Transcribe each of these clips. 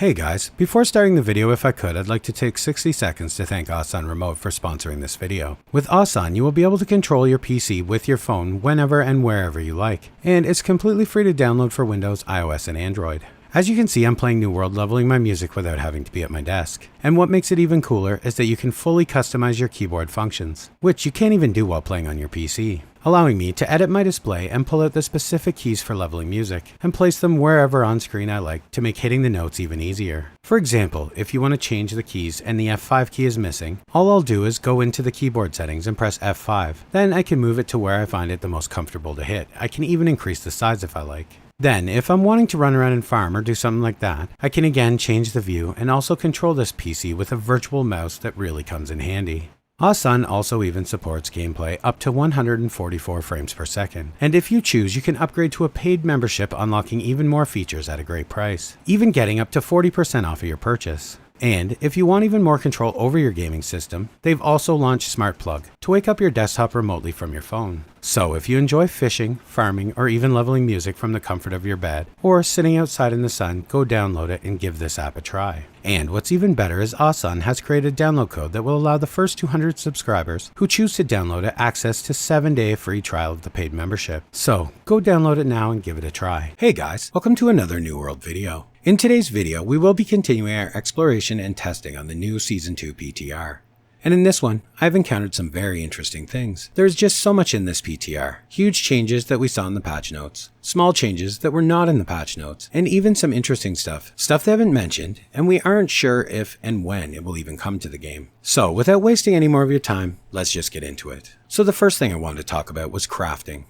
Hey guys, before starting the video, if I could, I'd like to take 60 seconds to thank Awesun Remote for sponsoring this video. With Awesun, you will be able to control your PC with your phone whenever and wherever you like, and it's completely free to download for Windows, iOS, and Android. As you can see, I'm playing New World, leveling my music without having to be at my desk. And what makes it even cooler is that you can fully customize your keyboard functions, which you can't even do while playing on your PC, allowing me to edit my display and pull out the specific keys for leveling music and place them wherever on screen I like to make hitting the notes even easier. For example, if you want to change the keys and the F5 key is missing, all I'll do is go into the keyboard settings and press F5. Then I can move it to where I find it the most comfortable to hit. I can even increase the size if I like. Then, if I'm wanting to run around and farm or do something like that, I can again change the view and also control this PC with a virtual mouse that really comes in handy. Awesun also even supports gameplay up to 144 frames per second, and if you choose, you can upgrade to a paid membership, unlocking even more features at a great price, even getting up to 40% off of your purchase. And if you want even more control over your gaming system, they've also launched Smart Plug to wake up your desktop remotely from your phone. So if you enjoy fishing, farming, or even leveling music from the comfort of your bed, or sitting outside in the sun, go download it and give this app a try. And what's even better is Awesun has created a download code that will allow the first 200 subscribers who choose to download it access to 7-day free trial of the paid membership. So go download it now and give it a try. Hey guys, welcome to another New World video. In today's video, we will be continuing our exploration and testing on the new Season 2 PTR. And in this one, I've encountered some very interesting things. There's just so much in this PTR. Huge changes that we saw in the patch notes, small changes that were not in the patch notes, and even some interesting stuff they haven't mentioned, and we aren't sure if and when it will even come to the game. So without wasting any more of your time, let's just get into it. So the first thing I wanted to talk about was crafting.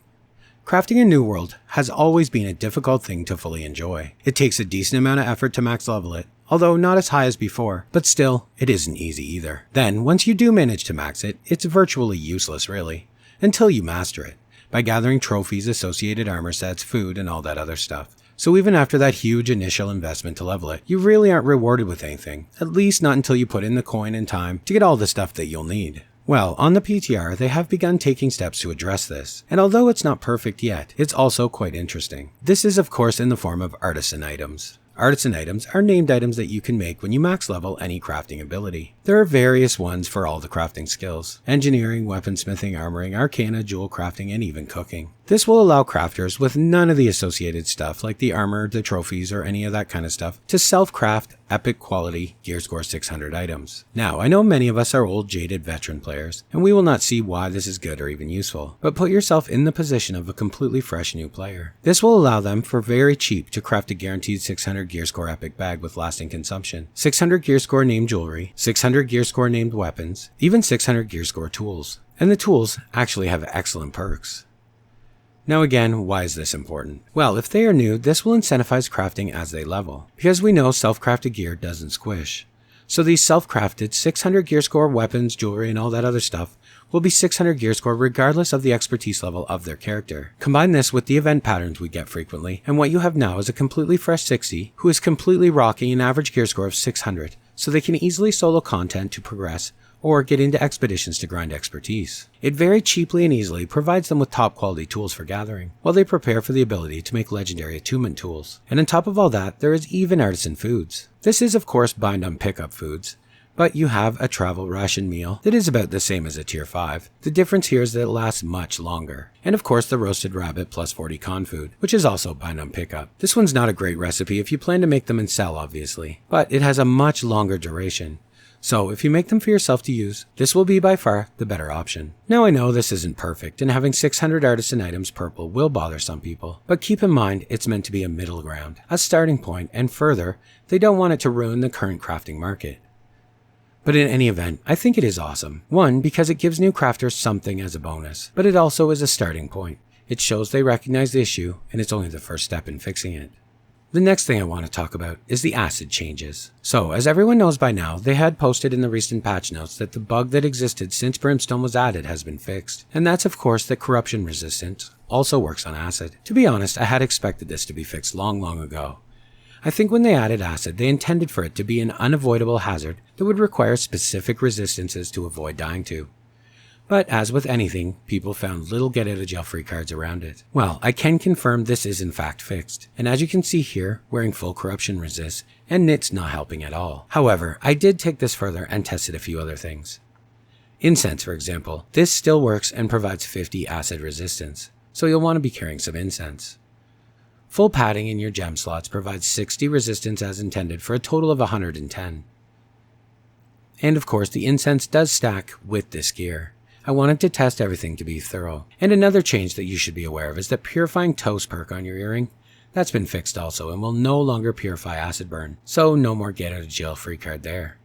Crafting in New World has always been a difficult thing to fully enjoy. It takes a decent amount of effort to max level it, although not as high as before, but still, it isn't easy either. Then, once you do manage to max it, it's virtually useless really, until you master it, by gathering trophies, associated armor sets, food, and all that other stuff. So even after that huge initial investment to level it, you really aren't rewarded with anything, at least not until you put in the coin and time to get all the stuff that you'll need. Well, on the PTR, they have begun taking steps to address this, and although it's not perfect yet, it's also quite interesting. This is of course in the form of artisan items. Artisan items are named items that you can make when you max level any crafting ability. There are various ones for all the crafting skills: engineering, weaponsmithing, armoring, arcana, jewel crafting, and even cooking. This will allow crafters with none of the associated stuff like the armor, the trophies, or any of that kind of stuff to self-craft epic quality gear score 600 items. Now, I know many of us are old jaded veteran players, and we will not see why this is good or even useful, but put yourself in the position of a completely fresh new player. This will allow them for very cheap to craft a guaranteed 600 gear score epic bag with lasting consumption, 600 gear score named jewelry, 600 gear score named weapons, even 600 gear score tools. And the tools actually have excellent perks. Now again, why is this important? Well, if they are new, this will incentivize crafting as they level, because we know self-crafted gear doesn't squish. So these self-crafted 600 gear score weapons, jewelry, and all that other stuff will be 600 gear score regardless of the expertise level of their character. Combine this with the event patterns we get frequently, and what you have now is a completely fresh 60 who is completely rocking an average gear score of 600, so they can easily solo content to progress or get into expeditions to grind expertise. It very cheaply and easily provides them with top quality tools for gathering, while they prepare for the ability to make legendary attunement tools. And on top of all that, there is even artisan foods. This is of course bind on pickup foods, but you have a travel ration meal that is about the same as a tier 5. The difference here is that it lasts much longer. And of course the roasted rabbit plus 40 con food, which is also bind on pickup. This one's not a great recipe if you plan to make them and sell obviously, but it has a much longer duration. So if you make them for yourself to use, this will be by far the better option. Now I know this isn't perfect, and having 600 artisan items purple will bother some people, but keep in mind it's meant to be a middle ground, a starting point, and further, they don't want it to ruin the current crafting market. But in any event, I think it is awesome. One, because it gives new crafters something as a bonus, but it also is a starting point. It shows they recognize the issue, and it's only the first step in fixing it. The next thing I want to talk about is the acid changes. So, as everyone knows by now, they had posted in the recent patch notes that the bug that existed since Brimstone was added has been fixed. And that's of course that corruption resistance also works on acid. To be honest, I had expected this to be fixed long ago. I think when they added acid, they intended for it to be an unavoidable hazard that would require specific resistances to avoid dying to. But as with anything, people found little get-out-of-jail-free cards around it. Well, I can confirm this is in fact fixed, and as you can see here, wearing full corruption resists, and knit's not helping at all. However, I did take this further and tested a few other things. Incense, for example, this still works and provides 50 acid resistance, so you'll want to be carrying some incense. Full padding in your gem slots provides 60 resistance as intended for a total of 110. And of course, the incense does stack with this gear. I wanted to test everything to be thorough. And another change that you should be aware of is that Purifying Toast perk on your earring, that's been fixed also and will no longer purify acid burn, so no more get out of jail free card there.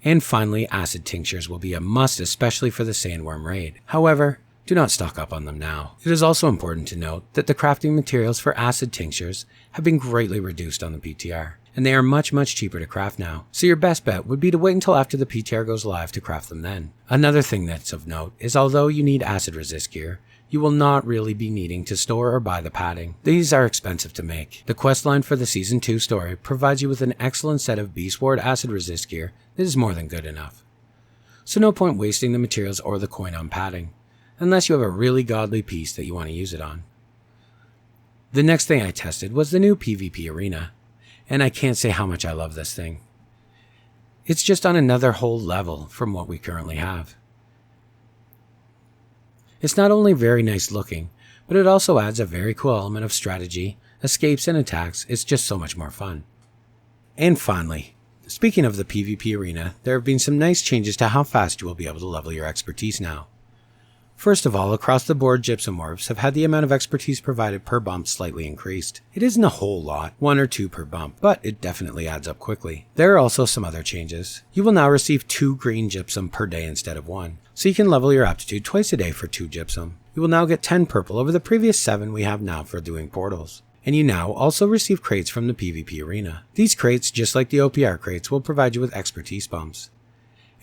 And finally, acid tinctures will be a must, especially for the Sandworm raid. However, do not stock up on them now. It is also important to note that the crafting materials for acid tinctures have been greatly reduced on the PTR, and they are much cheaper to craft now, so your best bet would be to wait until after the PTR goes live to craft them then. Another thing that's of note is although you need acid resist gear, you will not really be needing to store or buy the padding. These are expensive to make. The questline for the Season 2 story provides you with an excellent set of Beast Ward acid resist gear that is more than good enough. So no point wasting the materials or the coin on padding, unless you have a really godly piece that you want to use it on. The next thing I tested was the new PvP arena, and I can't say how much I love this thing. It's just on another whole level from what we currently have. It's not only very nice looking, but it also adds a very cool element of strategy, escapes and attacks. It's just so much more fun. And finally, speaking of the PvP arena, there have been some nice changes to how fast you will be able to level your expertise now. First of all, across the board gypsum orbs have had the amount of expertise provided per bump slightly increased. It isn't a whole lot, 1 or 2 per bump, but it definitely adds up quickly. There are also some other changes. You will now receive 2 green gypsum per day instead of 1, so you can level your aptitude twice a day for 2 gypsum. You will now get 10 purple over the previous 7 we have now for doing portals. And you now also receive crates from the PvP arena. These crates, just like the OPR crates, will provide you with expertise bumps.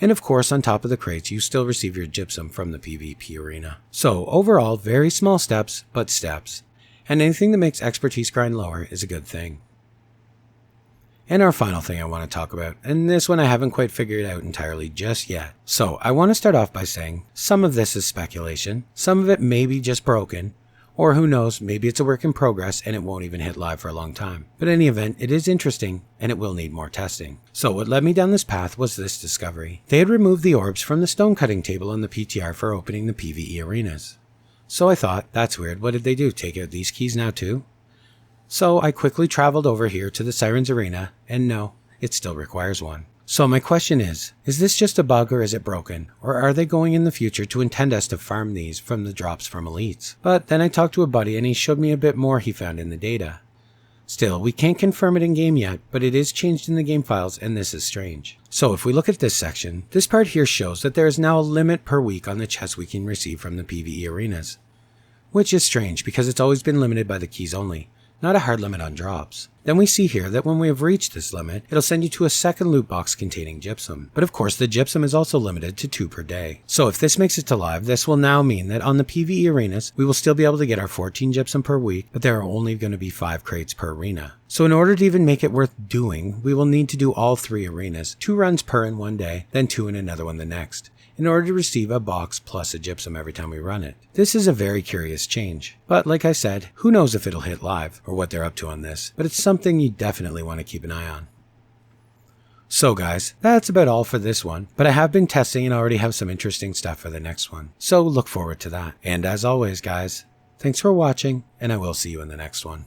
And of course, on top of the crates, you still receive your gypsum from the PvP arena. So overall, very small steps, but steps. And anything that makes expertise grind lower is a good thing. And our final thing I want to talk about, and this one I haven't quite figured out entirely just yet. So I want to start off by saying, some of this is speculation, some of it may be just broken, or who knows, maybe it's a work in progress and it won't even hit live for a long time. But in any event, it is interesting and it will need more testing. So what led me down this path was this discovery. They had removed the orbs from the stone cutting table on the PTR for opening the PvE arenas. So I thought, that's weird, what did they do, take out these keys now too? So I quickly traveled over here to the Sirens Arena, and no, it still requires one. So my question is this just a bug or is it broken? Or are they going in the future to intend us to farm these from the drops from elites? But then I talked to a buddy and he showed me a bit more he found in the data. Still, we can't confirm it in game yet, but it is changed in the game files and this is strange. So if we look at this section, this part here shows that there is now a limit per week on the chests we can receive from the PvE arenas. Which is strange because it's always been limited by the keys only, not a hard limit on drops. Then we see here that when we have reached this limit, it'll send you to a second loot box containing gypsum. But of course the gypsum is also limited to 2 per day. So if this makes it to live, this will now mean that on the PvE arenas, we will still be able to get our 14 gypsum per week, but there are only going to be 5 crates per arena. So in order to even make it worth doing, we will need to do all 3 arenas, 2 runs per in one day, then 2 in another one the next, in order to receive a box plus a gypsum every time we run it. This is a very curious change. But like I said, who knows if it'll hit live, or what they're up to on this, but it's something you definitely want to keep an eye on. So guys, that's about all for this one, but I have been testing and already have some interesting stuff for the next one, so look forward to that. And as always guys, thanks for watching, and I will see you in the next one.